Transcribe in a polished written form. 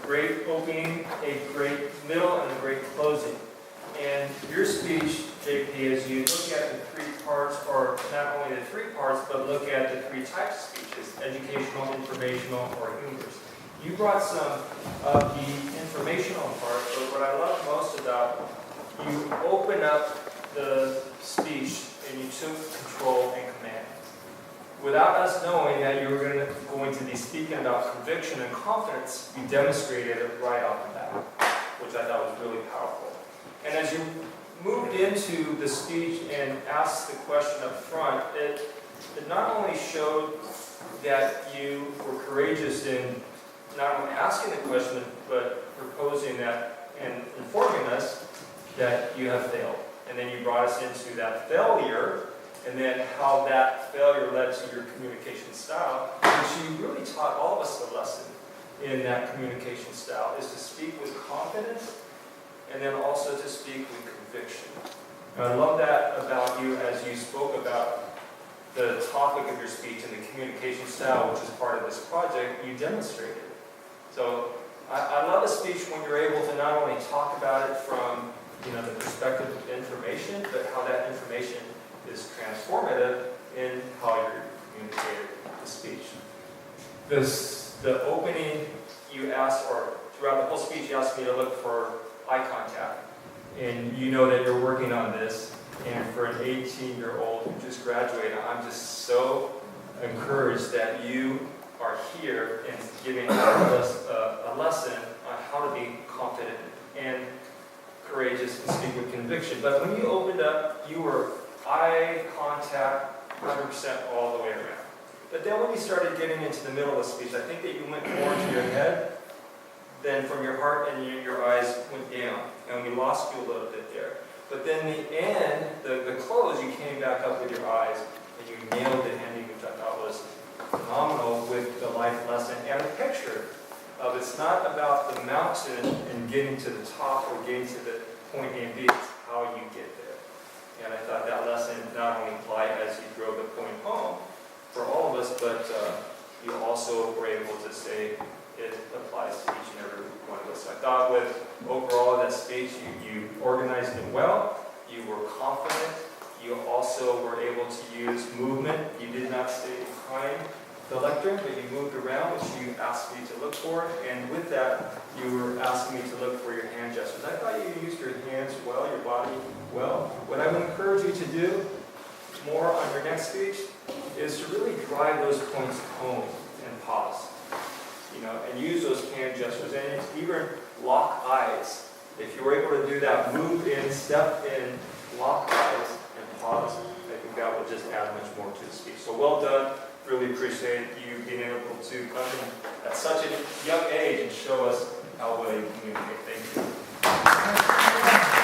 great opening, a great middle, and a great closing. And your speech, JP, as you look at the three parts, or not only the three parts, but look at the three types of speeches, educational, informational, or humorous. You brought some of the informational part, but what I love most about you open up the speech and you took control and command. Without us knowing that you were going to be speaking about conviction and confidence, you demonstrated it right off the bat, which I thought was really powerful. And as you moved into the speech and asked the question up front, it not only showed that you were courageous in not only asking the question, but proposing that and informing us that you have failed. And then you brought us into that failure, and then how that failure led to your communication style, which you really taught all of us a lesson in that communication style, is to speak with confidence, and then also to speak with conviction. And I love that about you as you spoke about the topic of your speech and the communication style, which is part of this project, you demonstrated. So I love a speech when you're able to not only talk about it from the perspective of information, but how that information is transformative in how you're communicating the speech. The opening you asked, or throughout the whole speech, you asked me to look for eye contact. And you know that you're working on this. And for an 18-year-old who just graduated, I'm just so encouraged that you are here and giving all of us a lesson on how to be confident and courageous and speak with conviction. But when you opened up, you were eye contact 100% all the way around. But then when you started getting into the middle of the speech, I think that you went more to your head than from your heart, and your eyes went down. And we lost you a little bit there. But then the end, the close, you came back up with your eyes, and you nailed the ending, which I thought was phenomenal, with the life lesson and a picture of it's not about the mountain and getting to the top or getting to the point A and B, it's how you get there. And I thought that lesson not only applied as you drove the point home for all of us, but you also were able to say it applies to each and every one of us. So I thought with overall that speech, you organized it well, you were confident, you also were able to use movement. You did not stay behind the lectern, but you moved around, which you asked me to look for. And with that, you were asking me to look for your hand gestures. I thought you used your hands well, your body well. What I would encourage you to do more on your next speech is to really drive those points home and pause. And use those hand gestures. And even lock eyes. If you were able to do that, move in, step in, lock eyes, and pause, I think that will just add much more to the speech. So well done. Really appreciate you being able to come in at such a young age and show us how well you communicate. Thank you.